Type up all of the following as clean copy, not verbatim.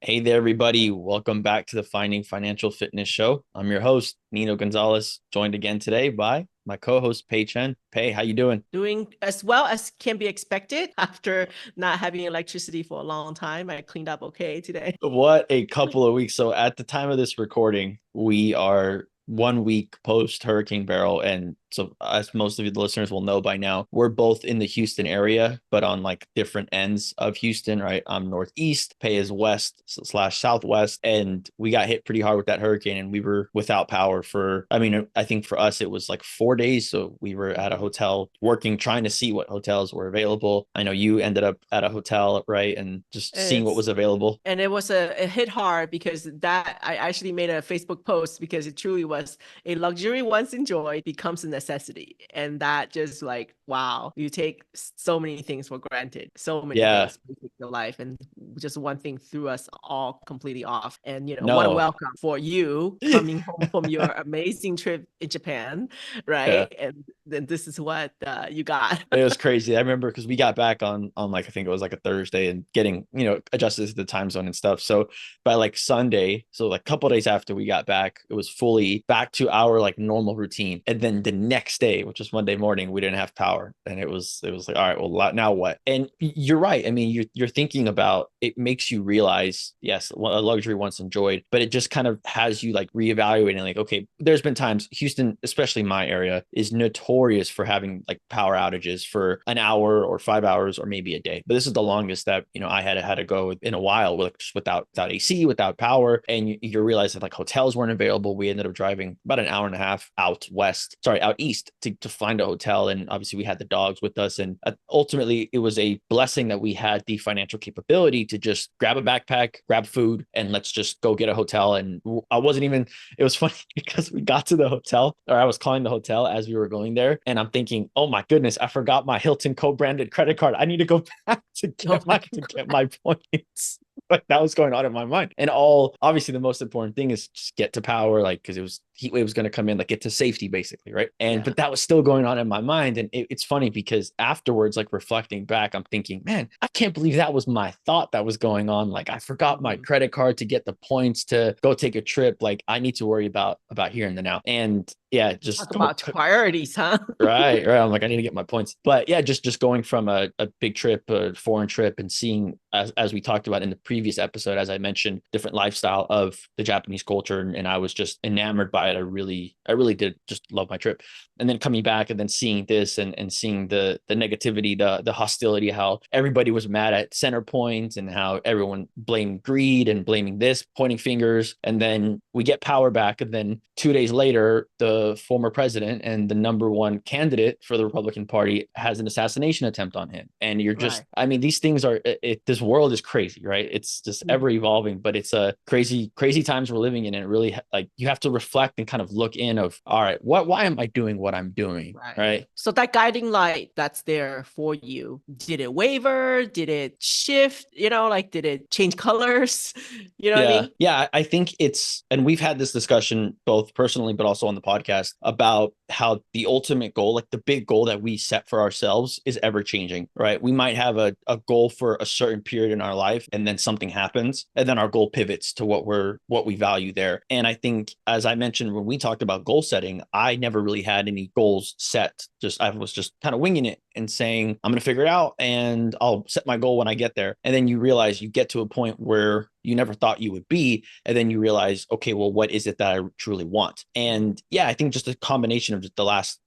Hey there, everybody. Welcome back to the Finding Financial Fitness Show. I'm your host, Nino Gonzales, joined again today by my co-host, Pei Chen. Pei, how you doing? Doing as well as can be expected after not having electricity for a long time. I cleaned up okay today. What a couple of weeks. So at the time of this recording, we are 1 week post Hurricane Barrel. And so as most of the listeners will know by now, we're both in the Houston area, but on like different ends of Houston, right? I'm northeast, Pei is west slash southwest. And we got hit pretty hard with that hurricane and we were without power for, I think for us, it was like 4 days. So we were at a hotel working, trying to see what hotels were available. I know you ended up at a hotel, right? And just seeing what It's was available. and it was a hit hard because that I actually made a Facebook post because it truly was a luxury once enjoyed becomes a necessity. And that just like, wow, you take so many things for granted, so many Yeah. things in your life. And just one thing threw us all completely off. And, what a No. welcome for you coming home from your amazing trip in Japan, Yeah. right? And then this is what you got. It was crazy. I remember because we got back on like I think it was like a Thursday and getting adjusted to the time zone and stuff. So by like Sunday, so like a couple days after we got back, it was fully back to our like normal routine. And then the next day, which was Monday morning, we didn't have power, and it was like, all right, well now what? And you're right. I mean, you're thinking about it makes you realize, yes, a luxury once enjoyed, but it just kind of has you like reevaluating, like, okay, there's been times Houston, especially my area, is notorious for having like power outages for an hour or 5 hours or maybe a day. But this is the longest that I had to go in a while with just without AC, without power. And you realize that like hotels weren't available. We ended up driving about an hour and a half out east to find a hotel. And obviously we had the dogs with us. And ultimately it was a blessing that we had the financial capability to just grab a backpack, grab food, and let's just go get a hotel. And I wasn't even, it was funny because we got to the hotel, or I was calling the hotel as we were going there. And I'm thinking, oh my goodness, I forgot my Hilton co-branded credit card. I need to go back to get my points. Like that was going on in my mind. And all obviously the most important thing is just get to power, like because it was heat wave was going to come in, like get to safety basically, right? And Yeah. but that was still going on in my mind. And it's funny because afterwards, like reflecting back, I'm thinking, man, I can't believe that was my thought that was going on. Like I forgot my Mhm. credit card to get the points to go take a trip. Like I need to worry about here and the now. And yeah, Talk just about priorities, huh? right. I'm like, I need to get my points. But yeah, just going from a big trip, a foreign trip, and seeing as we talked about in the previous episode, as I mentioned, different lifestyle of the Japanese culture, and I was just enamored by it. I really did just love my trip. And then coming back and then seeing this and seeing the negativity, the hostility, how everybody was mad at Centerpoint and how everyone blamed greed and blaming this, pointing fingers. And then we get power back, and then 2 days later, the former president and the number one candidate for the Republican Party has an assassination attempt on him. And you're just, Right. I mean, these things are, this world is crazy, right? It's just ever Mhm. evolving, but it's a crazy, crazy times we're living in. And it really, like, you have to reflect and kind of look in of, all right, why am I doing what I'm doing? Right. Right. So that guiding light that's there for you, did it waver? Did it shift? Like did it change colors? You know what I Yeah. mean? Yeah. I think and we've had this discussion both personally, but also on the podcast about how the ultimate goal, like the big goal that we set for ourselves is ever changing, right? We might have a goal for a certain period in our life and then something happens and then our goal pivots to what we value there. And I think, as I mentioned, when we talked about goal setting, I never really had any goals set. I was just kind of winging it and saying, I'm going to figure it out and I'll set my goal when I get there. And then you realize you get to a point where you never thought you would be. And then you realize, okay, well, what is it that I truly want? And yeah, I think just a combination of just the last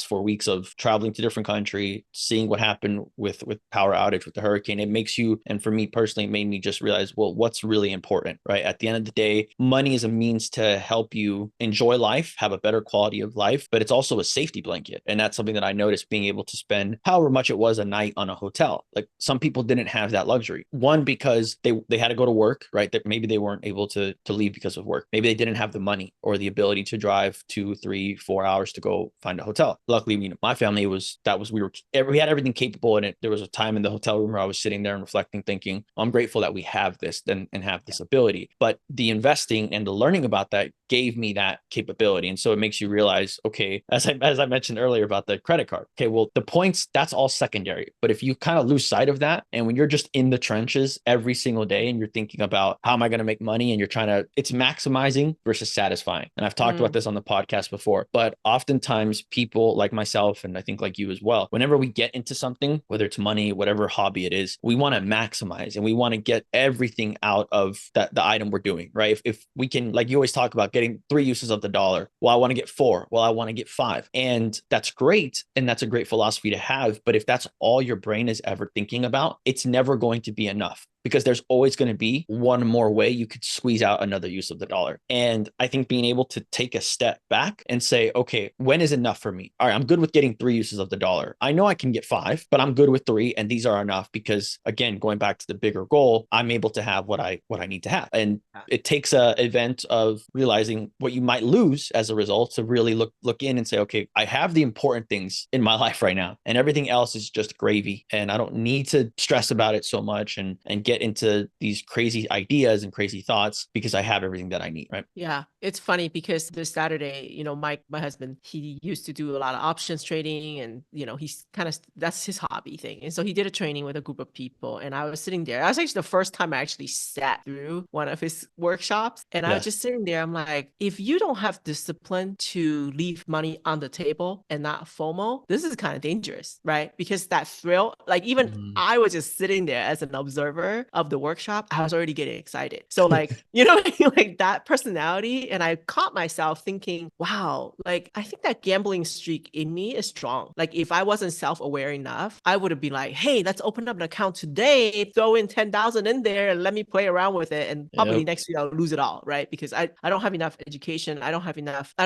4 weeks of traveling to different country, seeing what happened with power outage, with the hurricane, it makes you, and for me personally, it made me just realize, well, what's really important, right? At the end of the day, money is a means to help you enjoy life, have a better quality of life, but it's also a safety blanket. And that's something that I noticed being able to spend however much it was a night on a hotel. Like some people didn't have that luxury. One, because they had to go to work, right? That maybe they weren't able to leave because of work. Maybe they didn't have the money or the ability to drive 2, 3, 4 hours to go find a hotel. Luckily, my family we had everything capable in it. There was a time in the hotel room where I was sitting there and reflecting, thinking, I'm grateful that we have this and have this ability. But the investing and the learning about that gave me that capability. And so it makes you realize, okay, as I mentioned earlier about the credit card, okay, well, the points points, that's all secondary. But if you kind of lose sight of that, and when you're just in the trenches every single day and you're thinking about how am I going to make money, and you're trying to, it's maximizing versus satisfying. And I've talked about this on the podcast before, but oftentimes people like myself, and I think like you as well, whenever we get into something, whether it's money, whatever hobby it is, we want to maximize and we want to get everything out of that, the item we're doing, right? If we can, like you always talk about getting 3 uses of the dollar. Well, I want to get 4. Well, I want to get 5. And that's great. And that's a great philosophy to have. But if that's all your brain is ever thinking about, it's never going to be enough, because there's always going to be one more way you could squeeze out another use of the dollar. And I think being able to take a step back and say, okay, when is enough for me? All right, I'm good with getting 3 uses of the dollar. I know I can get 5, but I'm good with 3. And these are enough because, again, going back to the bigger goal, I'm able to have what I need to have. And it takes a event of realizing what you might lose as a result to really look in and say, okay, I have the important things in my life right now, and everything else is just gravy. And I don't need to stress about it so much and get into these crazy ideas and crazy thoughts, because I have everything that I need, right? Yeah, it's funny because this Saturday, Mike, my husband, he used to do a lot of options trading, and he's kind of, that's his hobby thing. And so he did a training with a group of people, and I was sitting there. That was actually the first time I actually sat through one of his workshops, and I was just sitting there. I'm like, if you don't have discipline to leave money on the table and not FOMO, this is kind of dangerous, right? Because that thrill, like even I was just sitting there as an observer of the workshop, I was already getting excited. So like, like that personality. And I caught myself thinking, wow, like I think that gambling streak in me is strong. Like if I wasn't self-aware enough, I would have been like, hey, let's open up an account today, throw in 10,000 in there and let me play around with it. And probably next week I'll lose it all, right? Because I don't have enough education. I don't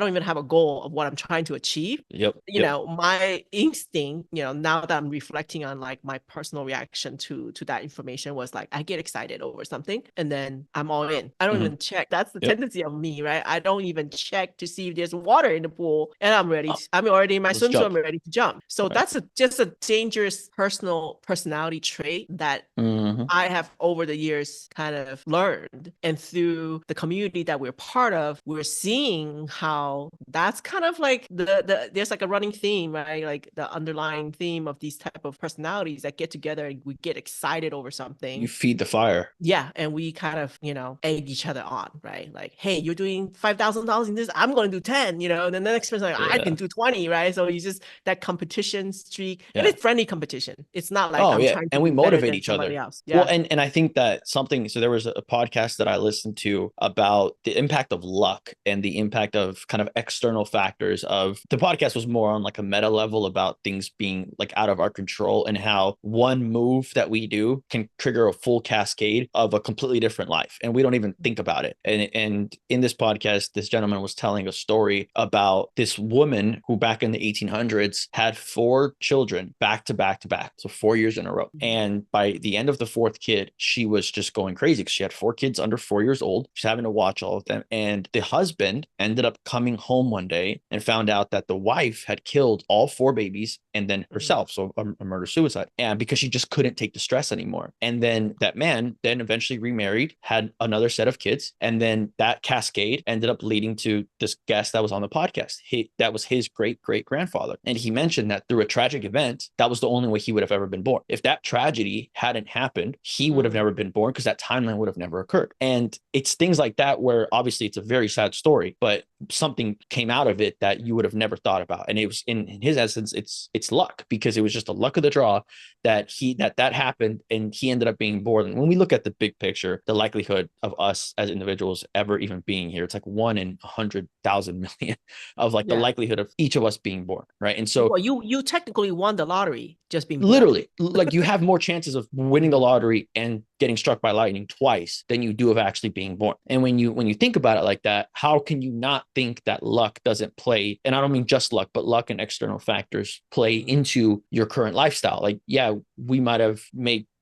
even have a goal of what I'm trying to achieve. My instinct, now that I'm reflecting on like my personal reaction to that information was like, I get excited over something and then I'm all in. I don't even check. That's the tendency of me, right? I don't even check to see if there's water in the pool, and I'm ready. I'm already in my swimsuit. I'm ready to jump. So that's just a dangerous personality trait that I have over the years kind of learned. And through the community that we're part of, we're seeing how that's kind of like there's like a running theme, right? Like the underlying theme of these type of personalities that get together and we get excited over something. You feed the fire. Yeah. And we kind of, egg each other on, right? Like, hey, you're doing $5,000 in this, I'm going to do 10, and then the next person like, I can do 20, right? So you just that competition streak, and it's friendly competition. It's not like I'm trying to and we be motivate each other. else. Well, and I think that something, so there was a podcast that I listened to about the impact of luck and the impact of kind of external factors. Of the podcast was more on like a meta level about things being like out of our control, and how one move that we do can trigger a full cascade of a completely different life, and we don't even think about it. And in this podcast, this gentleman was telling a story about this woman who back in the 1800s had 4 children back to back to back, so 4 years in a row. And by the end of the 4th kid, she was just going crazy because she had 4 kids under 4 years old. She's having to watch all of them. And the husband ended up coming home one day and found out that the wife had killed all 4 babies and then herself. So a murder suicide. And because she just couldn't take the stress anymore. And then that man then eventually remarried, had another set of kids. And then that cascade ended up leading to this guest that was on the podcast. That was his great grandfather. And he mentioned that through a tragic event, that was the only way he would have ever been born. If that tragedy hadn't happened, he would have never been born, because that timeline would have never occurred. And it's things like that where obviously it's a very sad story, but something came out of it that you would have never thought about. And it was in his essence, it's luck, because it was just a luck of the draw that that happened, and he ended up being born. And when we look at the big picture, the likelihood of us as individuals ever even being here, it's like 1 in 100,000 million of like the likelihood of each of us being born, right? And so you technically won the lottery just being born. Literally, like you have more chances of winning the lottery and getting struck by lightning twice than you do of actually being born. And when you think about it like that, how can you not think that luck doesn't play? And I don't mean just luck, but luck and external factors play into your current lifestyle. Like, yeah, we might have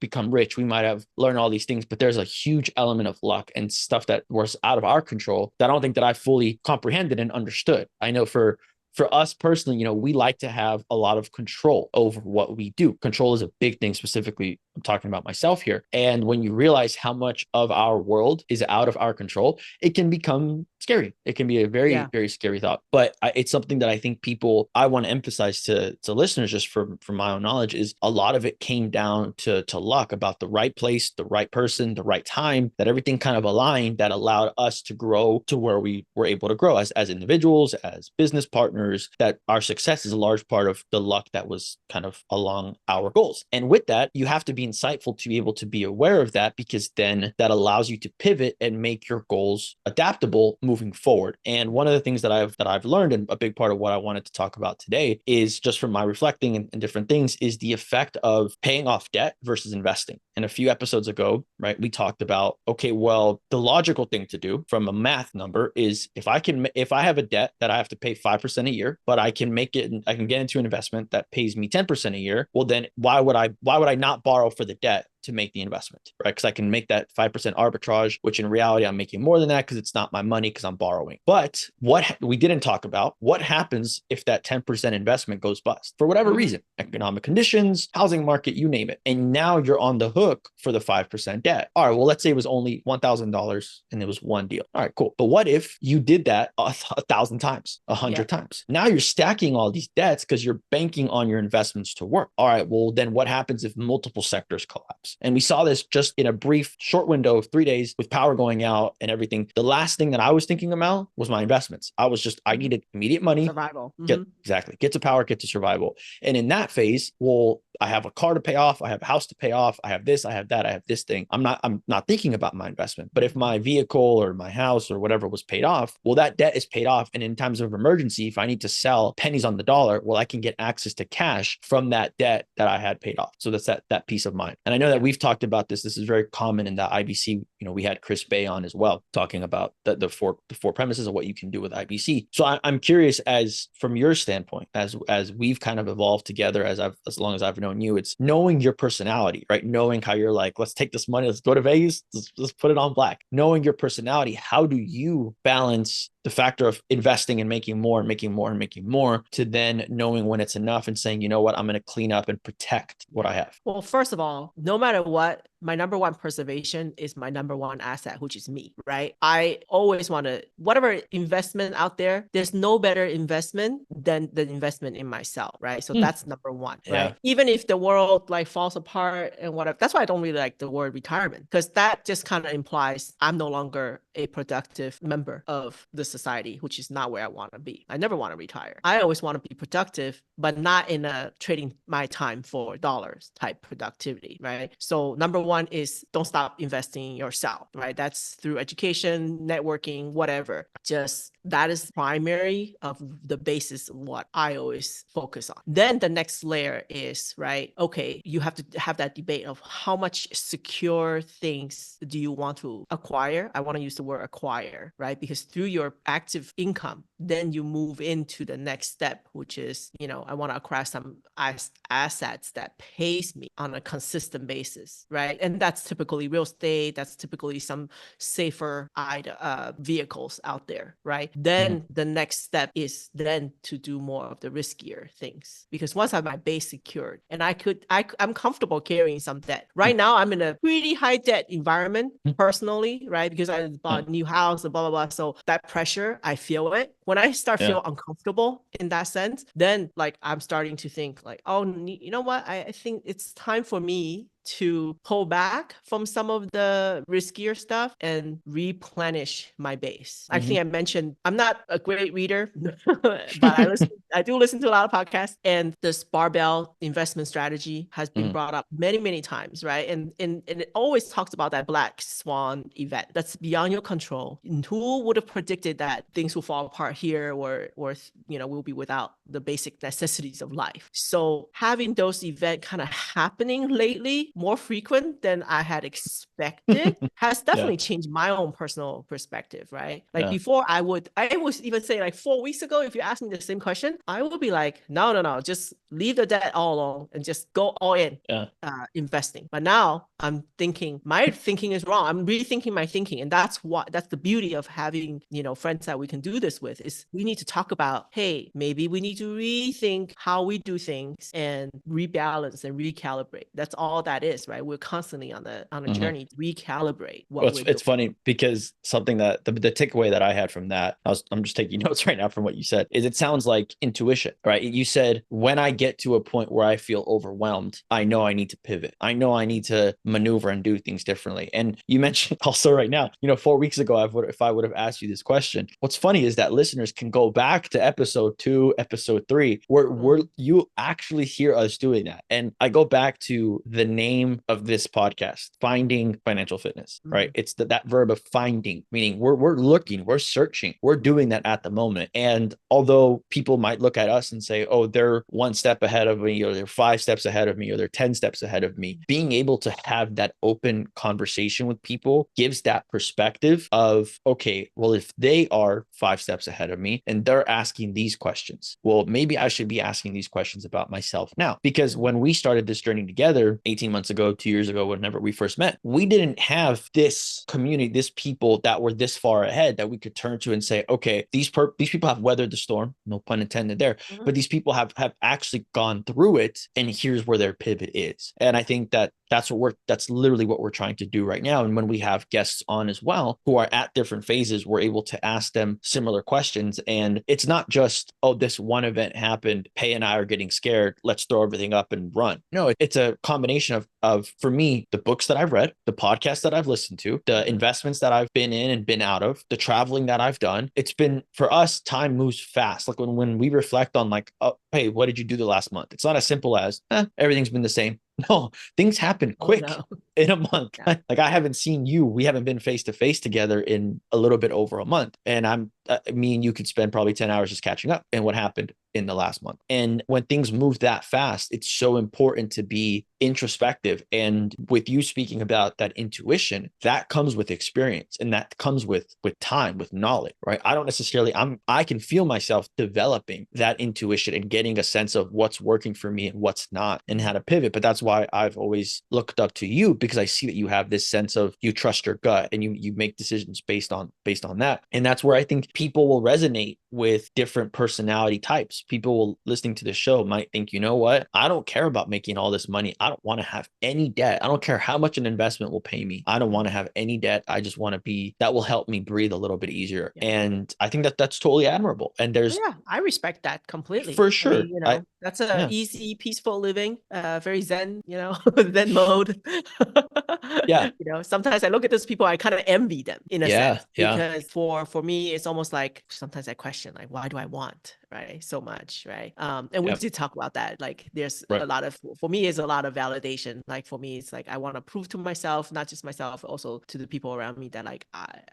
become rich, we might have learned all these things, but there's a huge element of luck and stuff that was out of our control that I don't think that I fully comprehended and understood. I know for us personally, we like to have a lot of control over what we do. Control is a big thing. Specifically, I'm talking about myself here. And when you realize how much of our world is out of our control, it can become scary. It can be a very, Yeah. very scary thought. But it's something that I think I want to emphasize to listeners, just from my own knowledge, is a lot of it came down to luck, about the right place, the right person, the right time, that everything kind of aligned, that allowed us to grow to where we were able to grow as individuals, as business partners, that our success is a large part of the luck that was kind of along our goals. And with that, you have to be insightful to be able to be aware of that, because then that allows you to pivot and make your goals adaptable moving forward. And one of the things that I've learned, and a big part of what I wanted to talk about today, is just from my reflecting and different things, is the effect of paying off debt versus investing. And a few episodes ago, right, we talked about, okay, well, the logical thing to do from a math number is, if I have a debt that I have to pay 5% a year, but I can get into an investment that pays me 10% a year, well, then why would I not borrow for the debt to make the investment, right? Because I can make that 5% arbitrage, which in reality, I'm making more than that because it's not my money, because I'm borrowing. But what we didn't talk about, what happens if that 10% investment goes bust for whatever reason, economic conditions, housing market, you name it. And now you're on the hook for the 5% debt. All right, well, let's say it was only $1,000 and it was one deal. All right, cool. But what if you did that 1,000 times, 100 times? Now you're stacking all these debts because you're banking on your investments to work. All right, well, then what happens if multiple sectors collapse? And we saw this just in a brief, short window of 3 days with power going out and everything. The last thing that I was thinking about was my investments. I needed immediate money. Survival. Get to power, get to survival. And in that phase, well, I have a car to pay off. I have a house to pay off. I have this, I have that, I have this thing. I'm not thinking about my investment. But if my vehicle or my house or whatever was paid off, well, that debt is paid off. And in times of emergency, if I need to sell pennies on the dollar, well, I can get access to cash from that debt that I had paid off. So that's that peace of mind. And I know that we've talked about this. This is very common in the IBC. We had Chris Bay on as well, talking about the four premises of what you can do with IBC. So I'm curious, as from your standpoint, as we've kind of evolved together, as long as I've known you, it's knowing your personality, right? Knowing how you're like, let's take this money, let's go to Vegas, let's put it on black. Knowing your personality, how do you balance the factor of investing and making more and making more and making more, to then knowing when it's enough and saying, you know what, I'm going to clean up and protect what I have? Well, first of all, no matter what, my number one preservation is my number one asset, which is me, right? I always want to, whatever investment out there, there's no better investment than the investment in myself, right? So that's number one, right? Even if the world like falls apart and whatever, that's why I don't really like the word retirement, because that just kind of implies I'm no longer a productive member of the society, which is not where I want to be. I never want to retire. I always want to be productive, but not in a trading my time for dollars type productivity, right? So number one is don't stop investing in yourself, right? That's through education, networking, whatever. Just that is primary of the basis of what I always focus on. Then the next layer is, right, okay, you have to have that debate of how much secure things do you want to acquire? I want to use the word acquire, right? Because through your active income, then you move into the next step, which is, I want to acquire some assets that pays me on a consistent basis, right? And that's typically real estate. That's typically some safer vehicles out there, right? Then the next step is then to do more of the riskier things, because once I have my base secured and I'm comfortable carrying some debt. Right now, I'm in a pretty high debt environment personally, right? Because I bought a new house and blah, blah, blah. So that pressure, I feel it. When I start feel uncomfortable in that sense, then like I'm starting to think like, oh, you know what? I think it's time for me to pull back from some of the riskier stuff and replenish my base. I think I mentioned I'm not a great reader, but I do listen to a lot of podcasts, and this barbell investment strategy has been brought up many, many times, right? And it always talks about that black swan event that's beyond your control. And who would have predicted that things will fall apart here, or we'll be without the basic necessities of life? So having those events kind of happening lately, more frequent than I had expected, has definitely changed my own personal perspective, right? Like before, I would even say like 4 weeks ago, if you asked me the same question, I would be like, no, just leave the debt all alone and just go all in. Yeah. Investing. But now I'm thinking my thinking is wrong. I'm rethinking my thinking. And that's the beauty of having, friends that we can do this with, is we need to talk about, hey, maybe we need to rethink how we do things and rebalance and recalibrate. That's all that is, right? We're constantly on a journey to recalibrate what we're doing. It's funny because something that the takeaway that I had from that, I'm just taking notes right now from what you said, is it sounds like intuition, right? You said, when I get to a point where I feel overwhelmed, I know I need to pivot. I know I need to maneuver and do things differently. And you mentioned also right now, 4 weeks ago, if I would have asked you this question, what's funny is that listeners can go back to episode 2, episode 3, where you actually hear us doing that. And I go back to the name of this podcast, Finding Financial Fitness, right? It's that verb of finding, meaning we're looking, we're searching, we're doing that at the moment. And although people might look at us and say, oh, they're 1 step ahead of me, or they're 5 steps ahead of me, or they're 10 steps ahead of me, being able to have that open conversation with people gives that perspective of, okay, well, if they are 5 steps ahead of me and they're asking these questions, well, maybe I should be asking these questions about myself now. Because when we started this journey together 18 months ago, 2 years ago, whenever we first met, we didn't have this community, this people that were this far ahead that we could turn to and say, okay, these people have weathered the storm, no pun intended there, but these people have actually gone through it, and here's where their pivot is. And I think that's literally what we're trying to do right now. And when we have guests on as well who are at different phases, we're able to ask them similar questions. And it's not just, oh, this one event happened, Pei and I are getting scared, let's throw everything up and run. No, it's a combination of for me, the books that I've read, the podcasts that I've listened to, the investments that I've been in and been out of, the traveling that I've done. It's been, for us, time moves fast. Like when we reflect on like, oh, hey, what did you do the last month? It's not as simple as everything's been the same. No, things happen quick in a month. Yeah. Like I haven't seen you. We haven't been face to face together in a little bit over a month. And me and you could spend probably 10 hours just catching up in what happened in the last month. And when things move that fast, it's so important to be introspective. And with you speaking about that intuition, that comes with experience, and that comes with time, with knowledge, right? I don't necessarily, I can feel myself developing that intuition and getting a sense of what's working for me and what's not, and how to pivot. But that's why I've always looked up to you, because I see that you have this sense of, you trust your gut and you make decisions based on that. And that's where I think people will resonate with different personality types. People listening to the show might think, you know what? I don't care about making all this money. I don't want to have any debt. I don't care how much an investment will pay me. I don't want to have any debt. I just want to that will help me breathe a little bit easier. Yeah. And I think that's totally admirable. And I respect that completely. For sure. I mean, that's a easy, peaceful living, very Zen, Zen mode. Yeah. Sometimes I look at those people, I kind of envy them in a sense, because for me, it's almost like sometimes I question, like, why do I want, right, so much, right? And we did talk about that. Like, there's a lot of, for me, it's a lot of validation. Like for me, it's like I want to prove to myself, not just myself, also to the people around me, that like,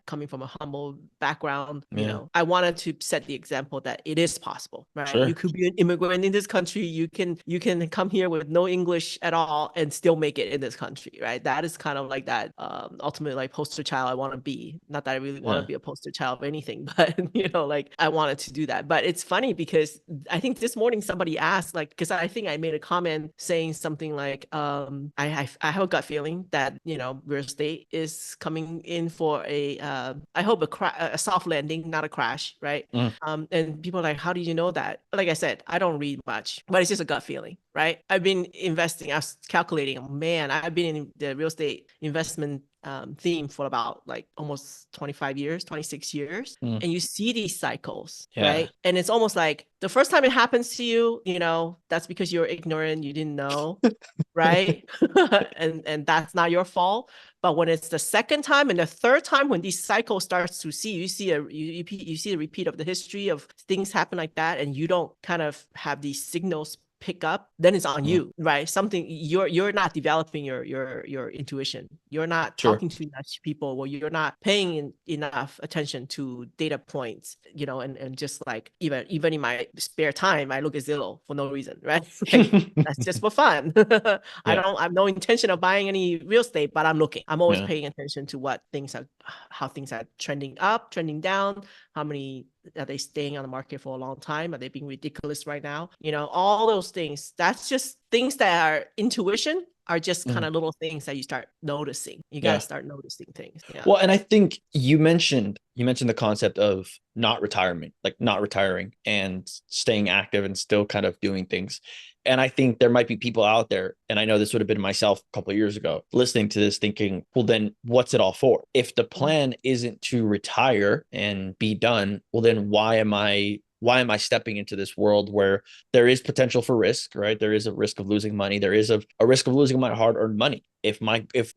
coming from a humble background, I wanted to set the example that it is possible, right? Sure. You could be an immigrant in this country. You can come here with no English at all and still make it in this country, right? That is kind of like that ultimate like poster child I want to be. Not that I really want to be a poster child of anything, but like I wanted to do that. But it's funny because I think this morning somebody asked, like, because I think I made a comment saying something like, I have a gut feeling that real estate is coming in for I hope a soft landing, not a crash, right? And people are like, how do you know that? Like I said, I don't read much, but it's just a gut feeling, right? I've been investing. I was calculating, man, I've been in the real estate investment theme for about like almost 25 years, 26 years. And you see these cycles, right? And it's almost like the first time it happens to you, that's because you're ignorant, you didn't know, right? and that's not your fault. But when it's the second time and the third time, when these cycles starts to see, you see the repeat of the history of things happen like that, and you don't kind of have these signals pick up, then it's on you, right? Something you're not developing your intuition. You're not talking to enough people, or you're not paying enough attention to data points, and just like even in my spare time, I look at Zillow for no reason, right? Like, that's just for fun. I have no intention of buying any real estate, but I'm looking. I'm always paying attention to how things are trending up, trending down, how many Are they staying on the market for a long time? Are they being ridiculous right now? All those things. That's just things that are intuition, are just kind Mhm. of little things that you start noticing. You got to Yeah. start noticing things. Yeah. Well, and I think you mentioned the concept of not retirement, like not retiring and staying active and still kind of doing things. And I think there might be people out there, and I know this would have been myself a couple of years ago, listening to this thinking, well, then what's it all for? If the plan isn't to retire and be done, well, then why am I stepping into this world where there is potential for risk, right? There is a risk of losing money. There is a risk of losing my hard-earned money. If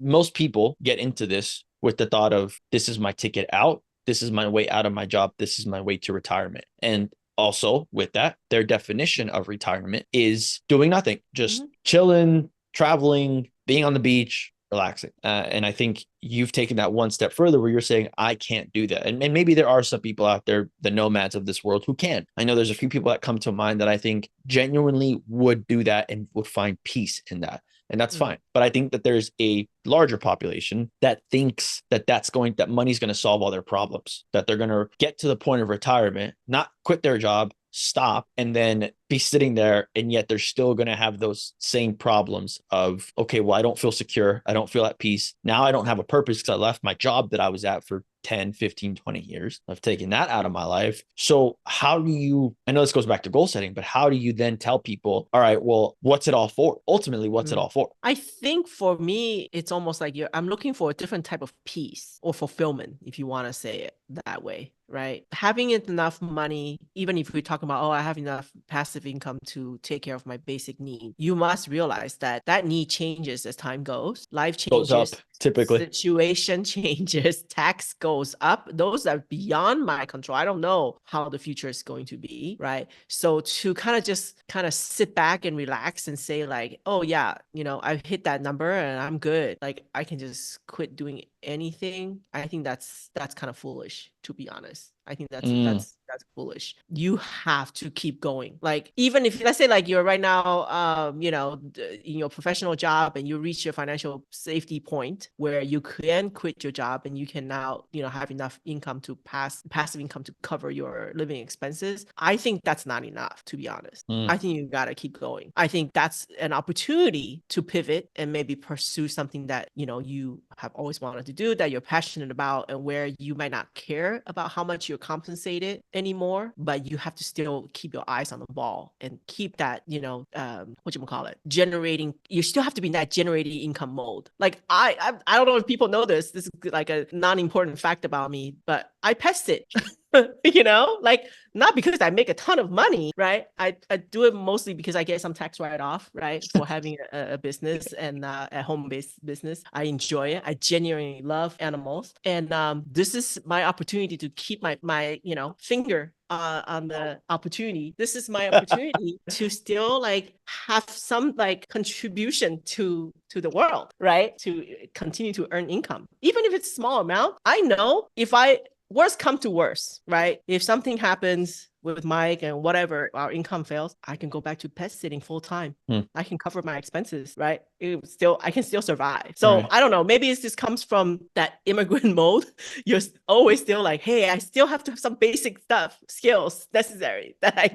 most people get into this with the thought of this is my ticket out, this is my way out of my job, this is my way to retirement. And also with that, their definition of retirement is doing nothing, just chilling, traveling, being on the beach, relaxing. And I think you've taken that one step further where you're saying, I can't do that. And maybe there are some people out there, the nomads of this world, who can. I know there's a few people that come to mind that I think genuinely would do that and would find peace in that. And that's fine. But I think that there's a larger population that thinks that money's going to solve all their problems, that they're going to get to the point of retirement, not quit their job, stop, and then be sitting there. And yet they're still going to have those same problems of, okay, well, I don't feel secure. I don't feel at peace. Now I don't have a purpose because I left my job that I was at for 10, 15, 20 years. I've taken that out of my life. So how do you, I know this goes back to goal setting, but how do you then tell people, all right, well, what's it all for? Ultimately, what's it all for? I think for me, it's almost like I'm looking for a different type of peace or fulfillment, if you want to say it that way, right? Having enough money, even if we're talking about, oh, I have enough passive income to take care of my basic need, you must realize that that need changes as time goes. Life Goes up changes, typically. situation changes, tax goes up. Those are beyond my control. I don't know how the future is going to be, right? So to kind of sit back and relax and say like, oh yeah, I've hit that number and I'm good. Like I can just quit doing anything. I think that's kind of foolish, to be honest. I think that's foolish. You have to keep going. Like even if, let's say, like you're right now, in your professional job and you reach your financial safety point where you can quit your job and you can now, have enough income to passive income to cover your living expenses. I think that's not enough, to be honest. I think you gotta keep going. I think that's an opportunity to pivot and maybe pursue something that you have always wanted to do, that you're passionate about, and where you might not care about how much you're compensated anymore, but you have to still keep your eyes on the ball and keep that, generating. You still have to be in that generating income mode. Like I don't know if people know this. This is like a non-important fact about me, but I pest it. Like not because I make a ton of money, right? I do it mostly because I get some tax write-off, right? For having a business and a home-based business. I enjoy it. I genuinely love animals. And this is my opportunity to keep my finger on the opportunity. This is my opportunity to still like have some like contribution to the world, right? To continue to earn income. Even if it's a small amount, I know if worst come to worst, right? If something happens with Mike and whatever, our income fails, I can go back to pet sitting full time. I can cover my expenses, right? I can still survive. So Right. I don't know, maybe it just comes from that immigrant mode. You're always still like, hey, I still have to have some basic skills necessary that I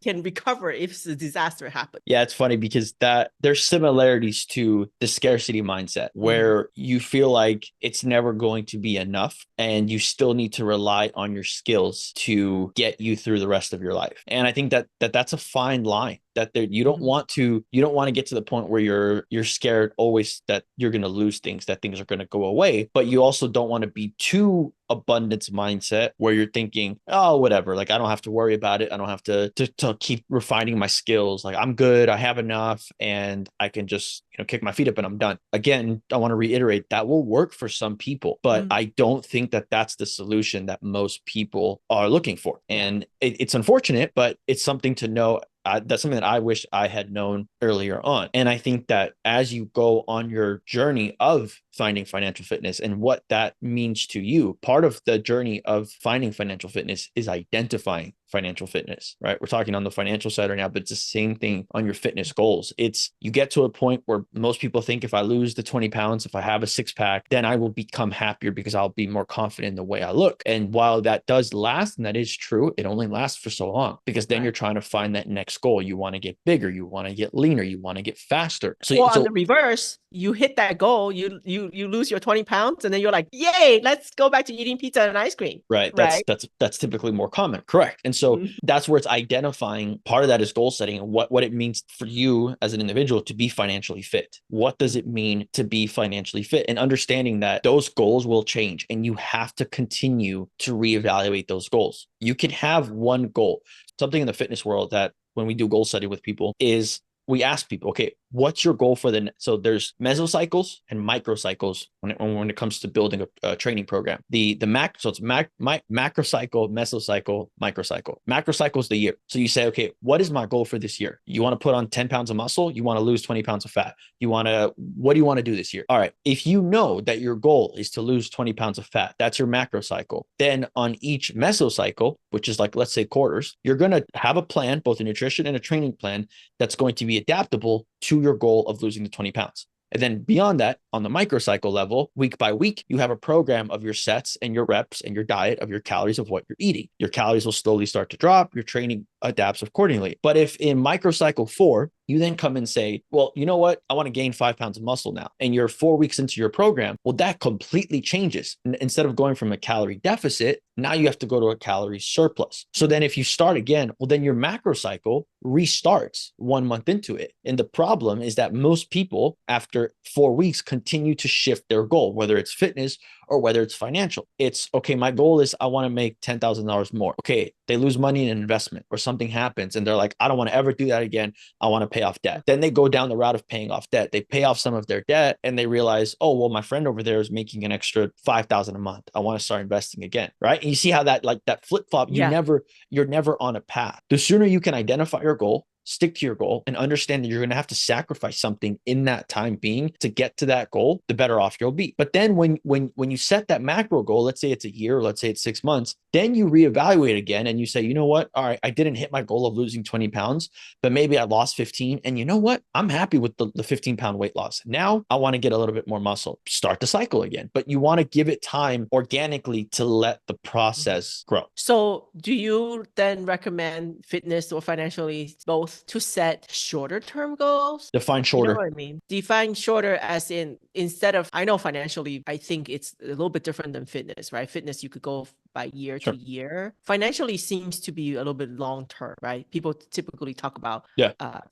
can recover if a disaster happens. Yeah, it's funny because there's similarities to the scarcity mindset where you feel like it's never going to be enough and you still need to rely on your skills to get you through the rest of your life. And I think that's a fine line, that you don't want to get to the point where you're scared always that you're going to lose things, that things are going to go away, but you also don't want to be too abundance mindset where you're thinking, oh, whatever, like I don't have to worry about it, I don't have to keep refining my skills, like I'm good, I have enough, and I can just kick my feet up and I'm done. Again, I want to reiterate that will work for some people, but I don't think that that's the solution that most people are looking for. And it's unfortunate, but it's something to know. That's something that I wish I had known earlier on. And I think that as you go on your journey of finding financial fitness and what that means to you. Part of the journey of finding financial fitness is identifying financial fitness, right? We're talking on the financial side right now, but it's the same thing on your fitness goals. It's you get to a point where most people think if I lose the 20 pounds, if I have a six pack, then I will become happier because I'll be more confident in the way I look. And while that does last, and that is true, it only lasts for so long because then you're trying to find that next goal. You want to get bigger, you want to get leaner, you want to get faster. So on the reverse, you hit that goal, you lose your 20 pounds, and then you're like, yay, let's go back to eating pizza and ice cream. Right. That's typically more common. Correct. And so that's where it's identifying. Part of that is goal setting and what it means for you as an individual to be financially fit. What does it mean to be financially fit? And understanding that those goals will change and you have to continue to reevaluate those goals. You can have one goal. Something in the fitness world that when we do goal setting with people is we ask people, okay, what's your goal for so there's mesocycles and microcycles when it comes to building a training program. So it's macrocycle, mesocycle, microcycle. Macrocycle is the year. So you say, okay, what is my goal for this year? You want to put on 10 pounds of muscle? You want to lose 20 pounds of fat? What do you want to do this year? All right. If you know that your goal is to lose 20 pounds of fat, that's your macrocycle. Then on each mesocycle, which is like, let's say quarters, you're going to have a plan, both a nutrition and a training plan that's going to be adaptable to your goal of losing the 20 pounds. And then beyond that, on the microcycle level, week by week, you have a program of your sets and your reps and your diet of your calories of what you're eating. Your calories will slowly start to drop. Your training adapts accordingly. But if in microcycle 4, you then come and say, well, you know what? I want to gain 5 pounds of muscle now. And you're 4 weeks into your program. Well, that completely changes. Instead of going from a calorie deficit, now you have to go to a calorie surplus. So then if you start again, well, then your macrocycle restarts 1 month into it. And the problem is that most people after 4 weeks continue to shift their goal, whether it's fitness or whether it's financial. It's okay, my goal is I want to make $10,000 more. Okay, they lose money in an investment or something happens and they're like, I don't want to ever do that again. I want to pay off debt. Then they go down the route of paying off debt. They pay off some of their debt and they realize, oh, well, my friend over there is making an extra $5,000 a month. I want to start investing again, right? And you see how that flip-flop, you're never on a path. The sooner you can identify your goal, stick to your goal and understand that you're going to have to sacrifice something in that time being to get to that goal, the better off you'll be. But then when you set that macro goal, let's say it's a year, let's say it's 6 months, then you reevaluate again and you say, you know what? All right, I didn't hit my goal of losing 20 pounds, but maybe I lost 15. And you know what? I'm happy with the 15-pound weight loss. Now I want to get a little bit more muscle, start the cycle again, but you want to give it time organically to let the process grow. So do you then recommend fitness or financially both to set shorter term goals? Define shorter. You know what I mean? Define shorter as in, instead of, I know financially, I think it's a little bit different than fitness, right? Fitness, you could go by year to year. Financially seems to be a little bit long term, right? People typically talk about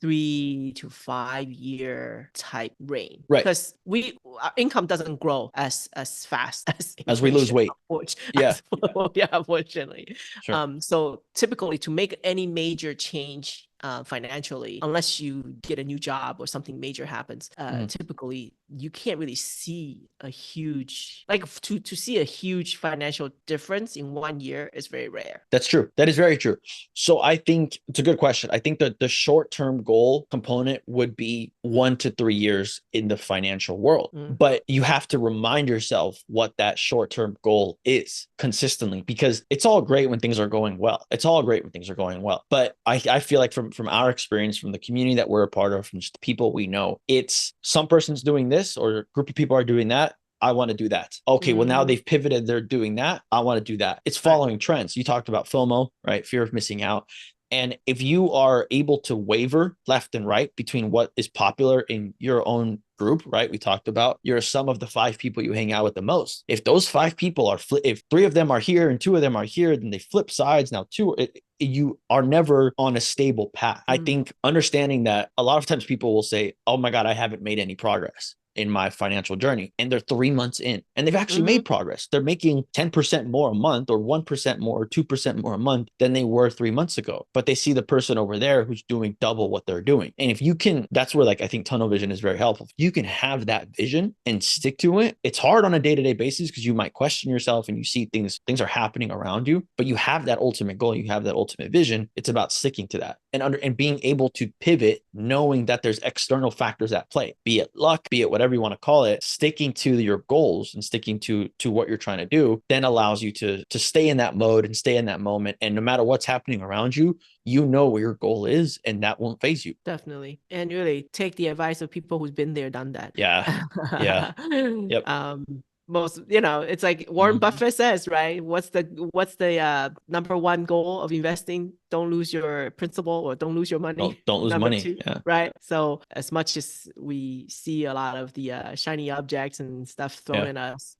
3 to 5 year type range, right? Because our income doesn't grow as fast as we lose weight. Unfortunately. Sure. So typically to make any major change financially, unless you get a new job or something major happens, typically you can't really see a huge, to see a huge financial difference in 1 year is very rare. That's true. That is very true. So I think it's a good question. I think that the short-term goal component would be 1 to 3 years in the financial world, but you have to remind yourself what that short-term goal is consistently, because it's all great when things are going well. But I feel like from our experience, from the community that we're a part of, from just the people we know, it's some person's doing this or a group of people are doing that. I want to do that. Okay, well, now they've pivoted. They're doing that. I want to do that. It's following trends. You talked about FOMO, right? Fear of missing out. And if you are able to waver left and right between what is popular in your own group, right? We talked about you're some of the 5 people you hang out with the most. If those 5 people are, if 3 of them are here and 2 of them are here, then they flip sides. Now you are never on a stable path. I think understanding that a lot of times people will say, oh my God, I haven't made any progress in my financial journey. And they're 3 months in and they've actually made progress. They're making 10% more a month or 1% more or 2% more a month than they were 3 months ago. But they see the person over there who's doing double what they're doing. And if you can, that's where I think tunnel vision is very helpful. If you can have that vision and stick to it, it's hard on a day-to-day basis because you might question yourself and you see things are happening around you, but you have that ultimate goal. You have that ultimate vision. It's about sticking to that and being able to pivot, knowing that there's external factors at play, be it luck, be it whatever you want to call it, sticking to your goals and sticking to what you're trying to do then allows you to stay in that mode and stay in that moment. And no matter what's happening around you, you know where your goal is, and that won't phase you. Definitely. And really take the advice of people who's been there, done that. Yeah. Yeah. Yep. Most, it's like Warren Buffett says, right? What's the number one goal of investing? Don't lose your principal, or don't lose your money. Don't lose Number money. two, Yeah. right? So as much as we see a lot of the shiny objects and stuff thrown Yeah. at us,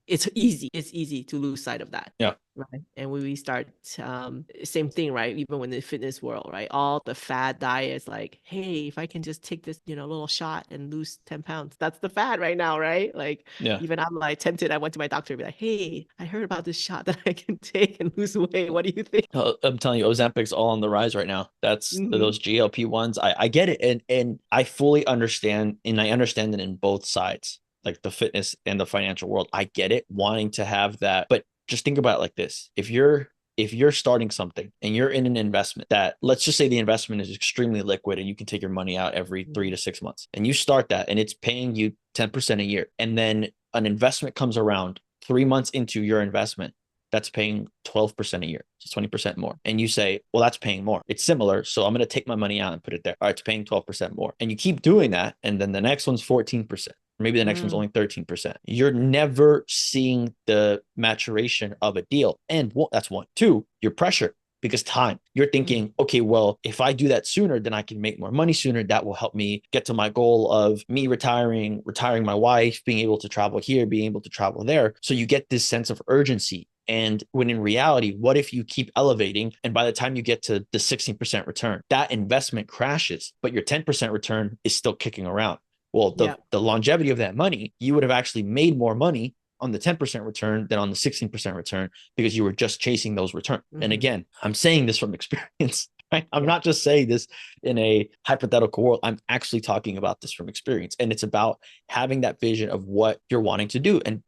it's easy to lose sight of that. Yeah. Right. And when we start, same thing, right? Even when in the fitness world, right? All the fad diets, like, hey, if I can just take this, little shot and lose 10 pounds, that's the fad right now, right? Like, Yeah. even I'm like tempted. I went to my doctor and be like, hey, I heard about this shot that I can take and lose weight. What do you think? I'm telling you, Ozempic's all on the rise right now. That's those GLP-1s. I get it. And I fully understand. And I understand it in both sides, like the fitness and the financial world. I get it, wanting to have that. But just think about it like this. If you're starting something and you're in an investment that, let's just say the investment is extremely liquid and you can take your money out every 3 to 6 months, and you start that and it's paying you 10% a year, and then an investment comes around 3 months into your investment that's paying 12% a year, so 20% more, and you say, well, that's paying more, it's similar, so I'm going to take my money out and put it there. All right, it's paying 12% more, and you keep doing that, and then the next one's 14%. Maybe the next one's only 13%. You're never seeing the maturation of a deal. And that's one. Two, you're pressured because time. You're thinking, okay, well, if I do that sooner, then I can make more money sooner. That will help me get to my goal of me retiring my wife, being able to travel here, being able to travel there. So you get this sense of urgency. And when in reality, what if you keep elevating, and by the time you get to the 16% return, that investment crashes, but your 10% return is still kicking around? Well, the longevity of that money, you would have actually made more money on the 10% return than on the 16% return, because you were just chasing those returns. And again, I'm saying this from experience. Right? I'm not just saying this in a hypothetical world. I'm actually talking about this from experience. And it's about having that vision of what you're wanting to do. And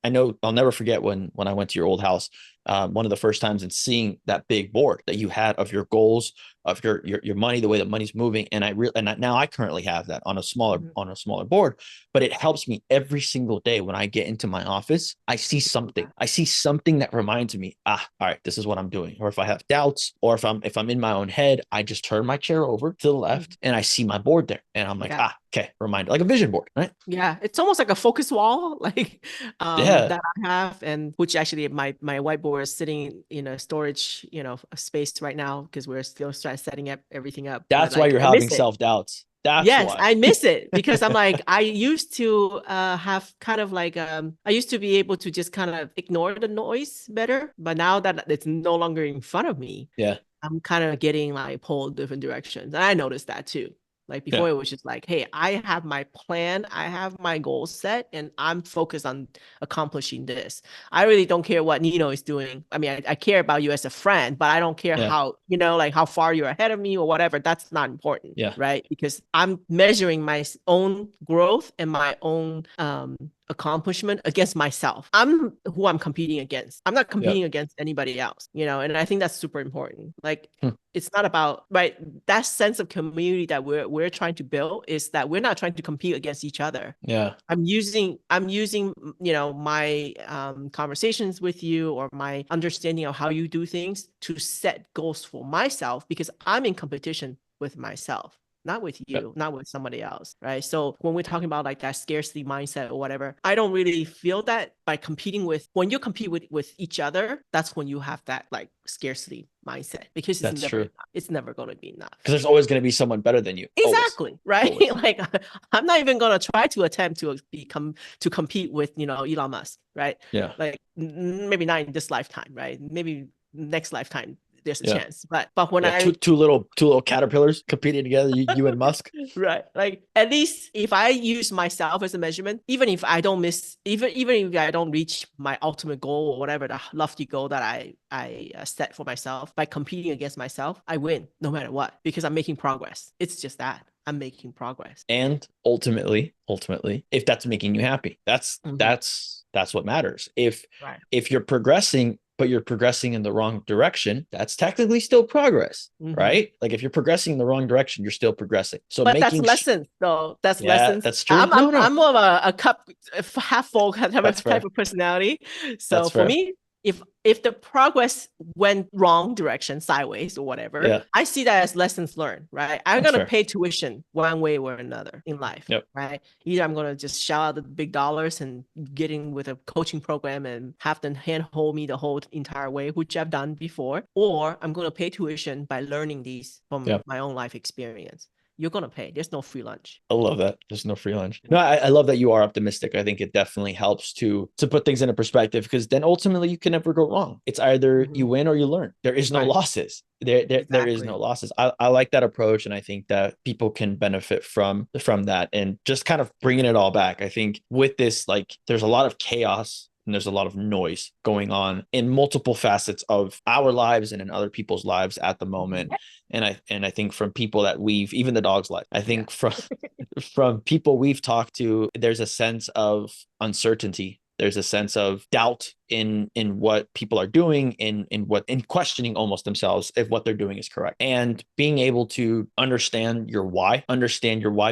I know I'll never forget when I went to your old house, one of the first times, and seeing that big board that you had of your goals, of your money, the way that money's moving. And now I currently have that on a smaller board, but it helps me every single day. When I get into my office, I see something that reminds me, all right, this is what I'm doing. Or if I have doubts, or if I'm in my own head, I just turn my chair over to the left and I see my board there, and I'm like, okay, reminder, like a vision board, right? Yeah, it's almost like a focus wall, like that I have, and which actually my whiteboard is sitting in a storage, a space right now, because we're still setting everything up. That's why you're having self-doubts. That's why. I miss it, because I'm like, I used to have kind of like I used to be able to just kind of ignore the noise better, but now that it's no longer in front of me, I'm kind of getting like pulled different directions, and I noticed that too. Like before, it was just like, hey, I have my plan, I have my goals set, and I'm focused on accomplishing this. I really don't care what Nino is doing. I mean, I care about you as a friend, but I don't care how, like how far you're ahead of me or whatever. That's not important, right? Because I'm measuring my own growth and my own accomplishment against myself. I'm who I'm competing against. I'm not competing against anybody else, and I think that's super important. Like, it's not about, right, that sense of community that we're trying to build, is that we're not trying to compete against each other. I'm using my conversations with you, or my understanding of how you do things, to set goals for myself, because I'm in competition with myself, not with you, not with somebody else, right? So when we're talking about like that scarcity mindset or whatever, I don't really feel that by competing with, when you compete with each other, that's when you have that like scarcity mindset, because it's never going to be enough. Because there's always going to be someone better than you. Exactly. Always. Right. Always. Like, I'm not even going to try to attempt to compete with, Elon Musk, right? Like, maybe not in this lifetime, right? Maybe next lifetime there's a chance. But when two little caterpillars competing together, you and Musk. Right. Like, at least if I use myself as a measurement, even if I don't even if I don't reach my ultimate goal or whatever, the lofty goal that I set for myself, by competing against myself, I win no matter what, because I'm making progress. It's just that I'm making progress. And ultimately, if that's making you happy, that's what matters. If you're progressing but you're progressing in the wrong direction, that's technically still progress, right? Like if you're progressing in the wrong direction, you're still progressing. So But that's making lessons, though. That's yeah, lessons. that's true. No, I'm no, more of a cup half full type that's type fair. of personality. So That's for fair. me, if the progress went wrong direction, sideways or whatever, Yeah, I see that as lessons learned, right? I'm that's gonna fair. pay tuition one way or another in life, Yep. right? Either I'm gonna just shout out the big dollars and get in with a coaching program and have them hand hold me the whole entire way, which I've done before, or I'm gonna pay tuition by learning these from Yeah. my own life experience. You're gonna pay. There's no free lunch. I love that. There's no free lunch. No, I love that you are optimistic. I think it definitely helps to put things into perspective, because then ultimately you can never go wrong. It's either you win or you learn. There is no Right. losses. There is no Exactly. losses. I like that approach, and I think that people can benefit from that. And just kind of bringing it all back, I think with this, like, there's a lot of chaos and there's a lot of noise going on in multiple facets of our lives and in other people's lives at the moment. And I think from people that we've, even the dog's life, I think from people we've talked to, there's a sense of uncertainty. There's a sense of doubt in what people are doing, in questioning almost themselves if what they're doing is correct. And being able to understand your why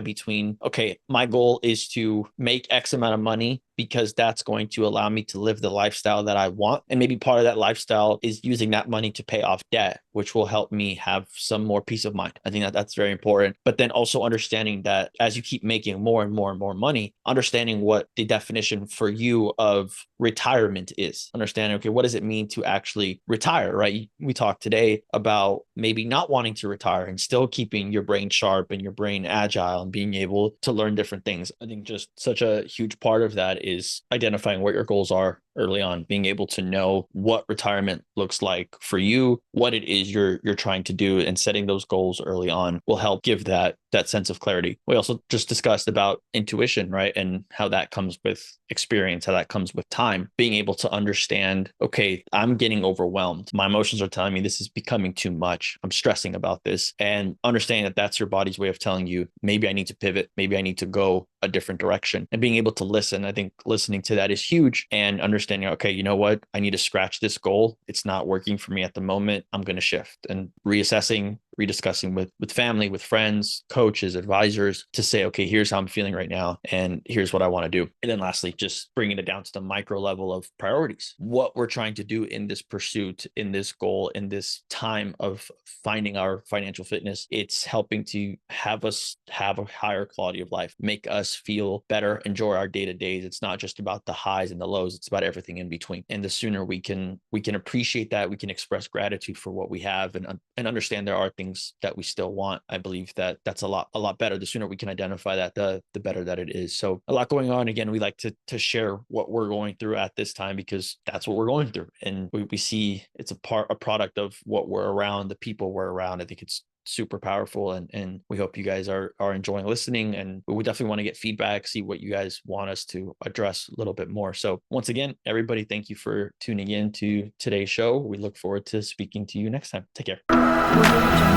between, okay, my goal is to make X amount of money because that's going to allow me to live the lifestyle that I want. And maybe part of that lifestyle is using that money to pay off debt, which will help me have some more peace of mind. I think that that's very important. But then also understanding that as you keep making more and more and more money, understanding what the definition for you of retirement is. Understanding, okay, what does it mean to actually retire, right? We talked today about maybe not wanting to retire and still keeping your brain sharp and your brain agile and being able to learn different things. I think just such a huge part of that is identifying what your goals are early on, being able to know what retirement looks like for you, what it is you're trying to do, and setting those goals early on will help give that sense of clarity. We also just discussed about intuition, right? And how that comes with experience, how that comes with time, being able to understand, okay, I'm getting overwhelmed. My emotions are telling me this is becoming too much. I'm stressing about this, and understanding that that's your body's way of telling you, maybe I need to pivot, maybe I need to go a different direction, and being able to listen. I think listening to that is huge, and understanding, okay, you know what? I need to scratch this goal. It's not working for me at the moment. I'm going to shift, and reassessing, rediscussing with family, with friends, coaches, advisors to say, okay, here's how I'm feeling right now, and here's what I want to do. And then lastly, just bringing it down to the micro level of priorities, what we're trying to do in this pursuit, in this goal, in this time of finding our financial fitness. It's helping to have us have a higher quality of life, make us feel better, enjoy our day-to-days. It's not just about the highs and the lows, it's about everything in between. And the sooner we can appreciate that, we can express gratitude for what we have, and understand there are things that we still want. I believe that that's a lot better. The sooner we can identify that, the better that it is. So a lot going on. Again, we like to share what we're going through at this time, because that's what we're going through, and we see it's a product of what we're around, the people we're around. I think it's super powerful, and we hope you guys are enjoying listening, and we definitely want to get feedback, see what you guys want us to address a little bit more. So once again, everybody, thank you for tuning in to today's show. We look forward to speaking to you next time. Take care.